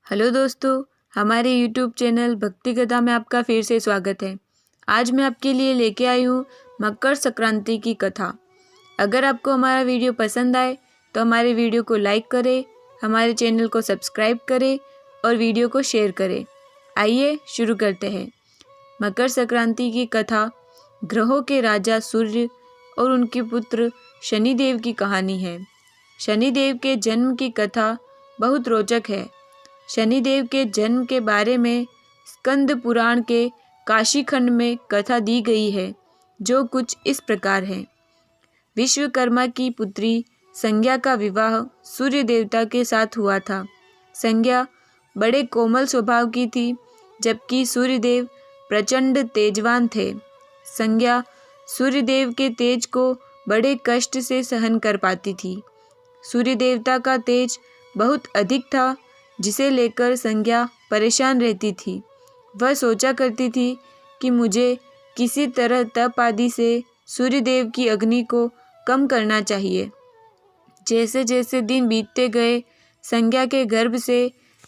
Hello दोस्तों, हमारे YouTube channel भक्ति कथा में आपका फिर से स्वागत है। आज मैं आपके लिए लेके आई हूँ मकर संक्रांति की कथा। अगर आपको हमारा वीडियो पसंद आए तो हमारे वीडियो को लाइक करें, हमारे चैनल को सब्सक्राइब करें और वीडियो को शेयर करें। आइए शुरू करते हैं। मकर संक्रांति की कथा ग्रहों के राजा सूर्य और उनके पुत्र शनिदेव की कहानी है। शनिदेव के जन्म की कथा बहुत रोचक है। शनिदेव के जन्म के बारे में स्कंद पुराण के काशी खंड में कथा दी गई है, जो कुछ इस प्रकार है। विश्वकर्मा की पुत्री संज्ञा का विवाह सूर्य देवता के साथ हुआ था। संज्ञा बड़े कोमल स्वभाव की थी, जबकि सूर्यदेव प्रचंड तेजवान थे। संज्ञा सूर्यदेव के तेज को बड़े कष्ट से सहन कर पाती थी। सूर्य देवता का तेज बहुत अधिक था, जिसे लेकर संज्ञा परेशान रहती थी। वह सोचा करती थी कि मुझे किसी तरह तप आदि से सूर्यदेव की अग्नि को कम करना चाहिए। जैसे जैसे दिन बीतते गए, संज्ञा के गर्भ से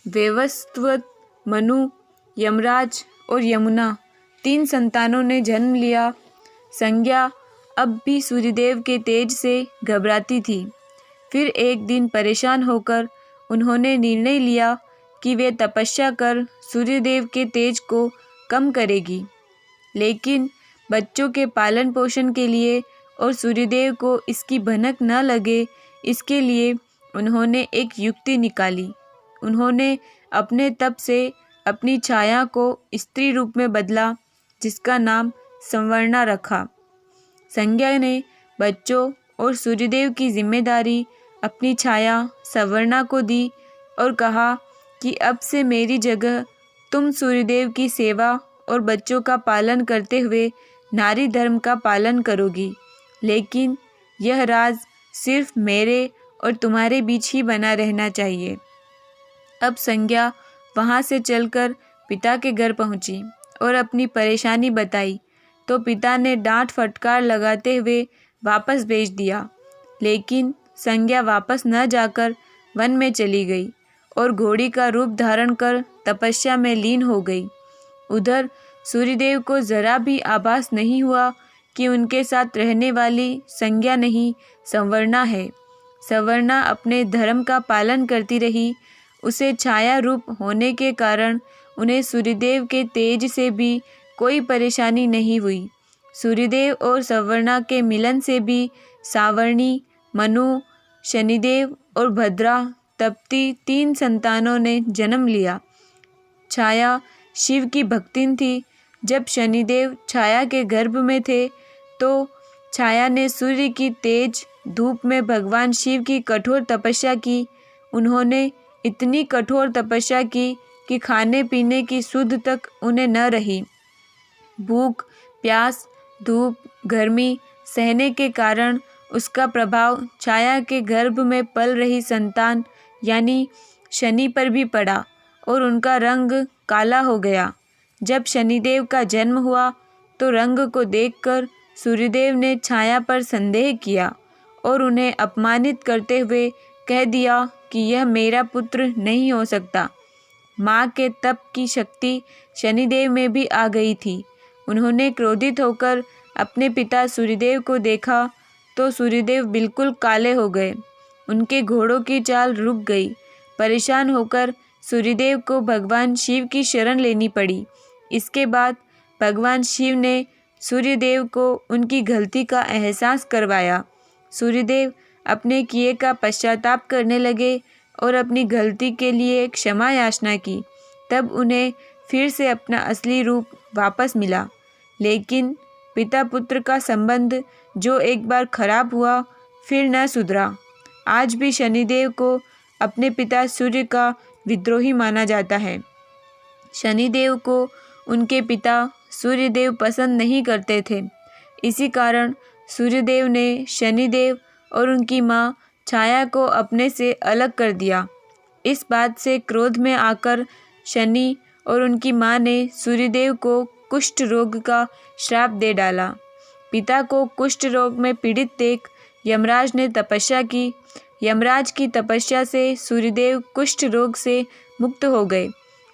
वैवस्वत, मनु, यमराज और यमुना 3 संतानों ने जन्म लिया। संज्ञा अब भी सूर्यदेव के तेज से घबराती थी। फिर एक दिन परेशान होकर उन्होंने निर्णय लिया कि वे तपस्या कर सूर्यदेव के तेज को कम करेगी। लेकिन बच्चों के पालन पोषण के लिए और सूर्यदेव को इसकी भनक न लगे, इसके लिए उन्होंने एक युक्ति निकाली। उन्होंने अपने तप से अपनी छाया को स्त्री रूप में बदला, जिसका नाम संवर्णा रखा। संज्ञा ने बच्चों और सूर्यदेव की जिम्मेदारी अपनी छाया संवर्णा को दी और कहा कि अब से मेरी जगह तुम सूर्यदेव की सेवा और बच्चों का पालन करते हुए नारी धर्म का पालन करोगी। लेकिन यह राज सिर्फ मेरे और तुम्हारे बीच ही बना रहना चाहिए। अब संज्ञा वहाँ से चलकर पिता के घर पहुँची और अपनी परेशानी बताई, तो पिता ने डांट फटकार लगाते हुए वापस भेज दिया। लेकिन संज्ञा वापस न जाकर वन में चली गई और घोड़ी का रूप धारण कर तपस्या में लीन हो गई। उधर सूर्यदेव को जरा भी आभास नहीं हुआ कि उनके साथ रहने वाली संज्ञा नहीं, संवर्णा है। संवर्णा अपने धर्म का पालन करती रही। उसे छाया रूप होने के कारण उन्हें सूर्यदेव के तेज से भी कोई परेशानी नहीं हुई। सूर्यदेव और संवर्णा के मिलन से भी सावर्णी, मनु, शनिदेव और भद्रा, तप्ती 3 संतानों ने जन्म लिया। छाया शिव की भक्तिन थी। जब शनिदेव छाया के गर्भ में थे, तो छाया ने सूर्य की तेज धूप में भगवान शिव की कठोर तपस्या की। उन्होंने इतनी कठोर तपस्या की कि खाने पीने की सुध तक उन्हें न रही। भूख, प्यास, धूप, गर्मी सहने के कारण उसका प्रभाव छाया के गर्भ में पल रही संतान यानी शनि पर भी पड़ा और उनका रंग काला हो गया। जब शनिदेव का जन्म हुआ तो रंग को देखकर सूर्यदेव ने छाया पर संदेह किया और उन्हें अपमानित करते हुए कह दिया कि यह मेरा पुत्र नहीं हो सकता। माँ के तप की शक्ति शनिदेव में भी आ गई थी। उन्होंने क्रोधित होकर अपने पिता सूर्यदेव को देखा तो सूर्यदेव बिल्कुल काले हो गए। उनके घोड़ों की चाल रुक गई। परेशान होकर सूर्यदेव को भगवान शिव की शरण लेनी पड़ी। इसके बाद भगवान शिव ने सूर्यदेव को उनकी गलती का एहसास करवाया। सूर्यदेव अपने किए का पश्चाताप करने लगे और अपनी गलती के लिए क्षमा याचना की। तब उन्हें फिर से अपना असली रूप वापस मिला। लेकिन पिता पुत्र का संबंध जो एक बार खराब हुआ, फिर न सुधरा। आज भी शनिदेव को अपने पिता सूर्य का विद्रोही माना जाता है। शनिदेव को उनके पिता सूर्यदेव पसंद नहीं करते थे। इसी कारण सूर्यदेव ने शनिदेव और उनकी माँ छाया को अपने से अलग कर दिया। इस बात से क्रोध में आकर शनि और उनकी माँ ने सूर्यदेव को कुष्ठ रोग का श्राप दे डाला। पिता को कुष्ठ रोग में पीड़ित देख यमराज ने तपस्या की, यमराज की तपस्या से सूर्यदेव कुष्ठ रोग से मुक्त हो गए,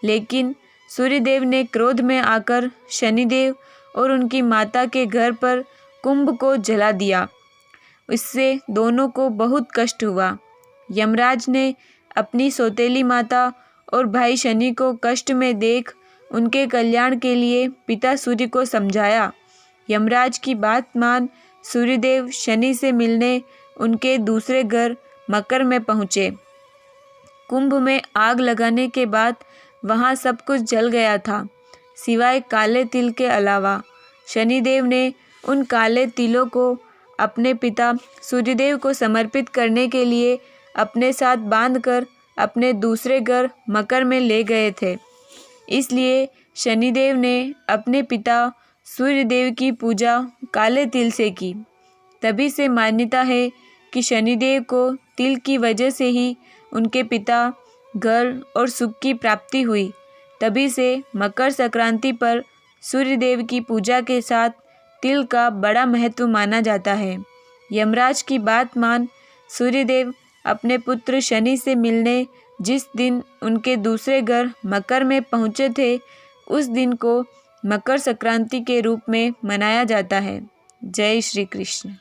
लेकिन सूर्यदेव ने क्रोध में आकर शनिदेव और उनकी माता के घर पर कुंभ को जला दिया। इससे दोनों को बहुत कष्ट हुआ। यमराज ने अपनी सौतेली माता और भाई शनि को कष्ट में देख उनके कल्याण के लिए पिता सूर्य को समझाया। यमराज की बात मान सूर्यदेव शनि से मिलने उनके दूसरे घर मकर में पहुँचे। कुंभ में आग लगाने के बाद वहाँ सब कुछ जल गया था, सिवाय काले तिल के अलावा। शनिदेव ने उन काले तिलों को अपने पिता सूर्यदेव को समर्पित करने के लिए अपने साथ बांधकर अपने दूसरे घर मकर में ले गए थे। इसलिए शनिदेव ने अपने पिता सूर्यदेव की पूजा काले तिल से की। तभी से मान्यता है कि शनिदेव को तिल की वजह से ही उनके पिता, घर और सुख की प्राप्ति हुई। तभी से मकर संक्रांति पर सूर्यदेव की पूजा के साथ तिल का बड़ा महत्व माना जाता है। यमराज की बात मान सूर्यदेव अपने पुत्र शनि से मिलने जिस दिन उनके दूसरे घर मकर में पहुँचे थे, उस दिन को मकर संक्रांति के रूप में मनाया जाता है। जय श्री कृष्ण।